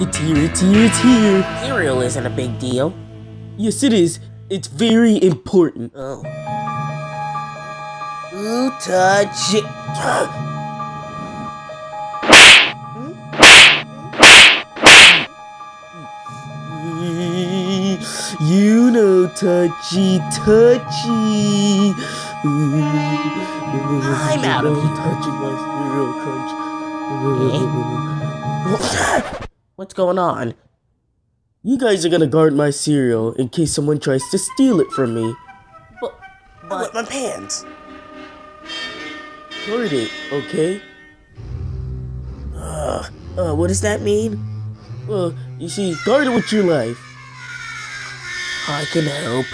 It's here, it's here, it's here. Cerial isn't a big deal. Yes, it is. It's very important. Oh. Ooh, touch it. You know, touchy, touchy. I'm out of here. Touching my cereal crunch. What's going on? You guys are gonna guard my cereal in case someone tries to steal it from me. But my pants. Guard it, okay? What does that mean? Well, you see, guard it with your life. I can help.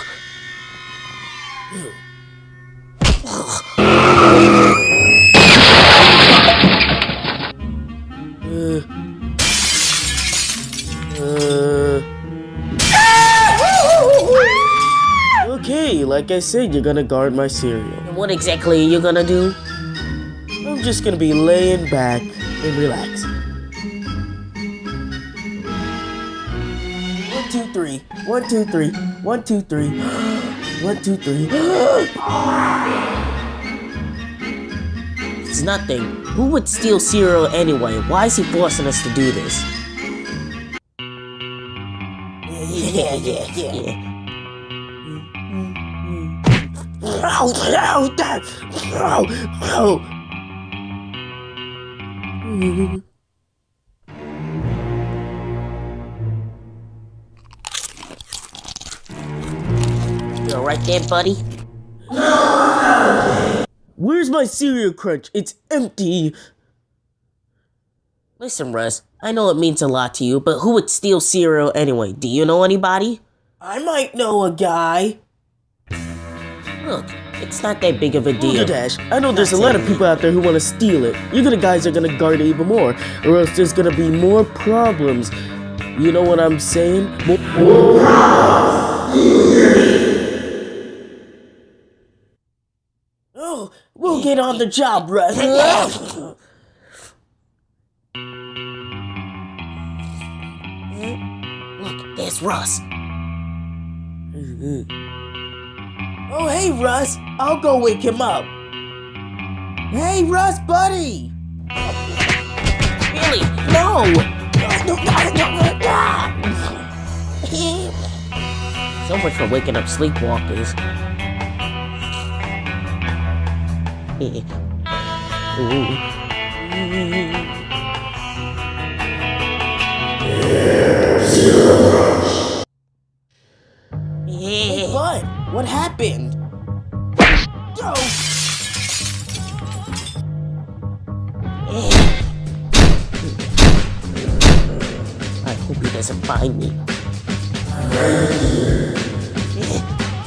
Okay, like I said, you're gonna guard my cereal. And what exactly are you gonna do? I'm just gonna be laying back and relaxing. 1, 2, 3. 1, 2, 3. 1, 2, 3. 1, 2, 3. It's nothing. Who would steal cereal anyway? Why is he forcing us to do this? Yeah. You alright there, buddy? Where's my cereal crunch? It's empty. Listen, Russ, I know it means a lot to you, but who would steal cereal anyway? Do you know anybody? I might know a guy. Look, it's not that big of a deal. Dash, I know there's a lot of people out there who want to steal it. You guys are gonna guard it even more, or else there's gonna be more problems. You know what I'm saying? More problems. Oh, we'll get on the job, Russ. Look, there's Russ. Oh, hey, Russ. I'll go wake him up. Hey, Russ, buddy. Billy, No. so much for waking up sleepwalkers. Hey, bud, what happened? Oh. I hope he doesn't find me.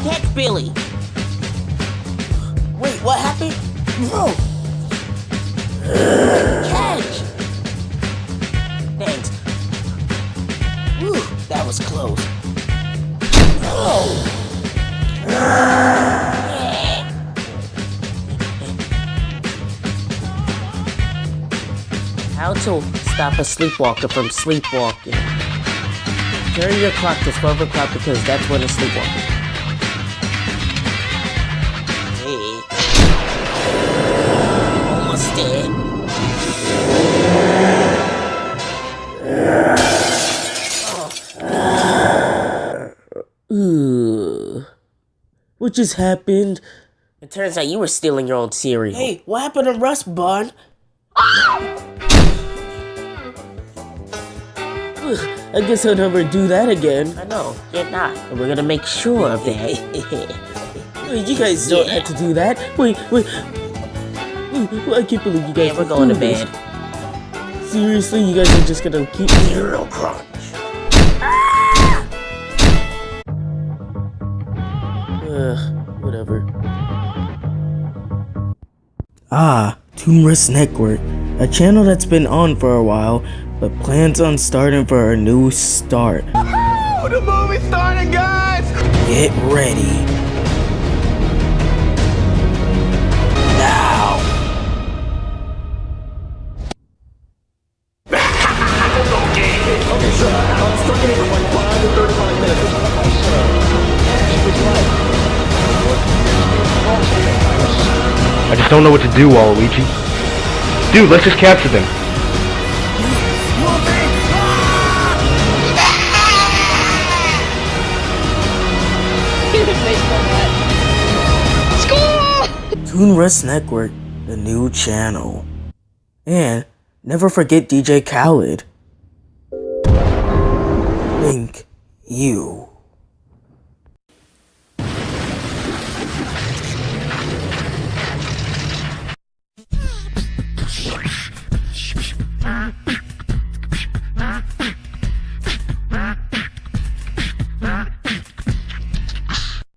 Catch Billy! Wait, what happened? Bro! Catch! Thanks. Whew, that was close. Oh! How to stop a sleepwalker from sleepwalking? Turn your clock to 12 o'clock because that's when it's sleepwalking. Hey. Almost there. What just happened? It turns out you were stealing your own cereal. Hey, what happened to Russ, bud? I guess I'll never do that again. I know, you're not. And we're gonna make sure of that. Wait, you guys don't have to do that. Wait. I can't believe you guys. Yeah, we're going to this. bed. Seriously, you guys are just gonna keep cereal crunch. Whatever. Toons Network, a channel that's been on for a while, but plans on starting for a new start. Oh, the movie's starting, guys! Get ready. Now! Okay. just don't know what to do, Waluigi. Dude, let's just capture them. Toons Network, the new channel. And never forget DJ Khaled. Thank you.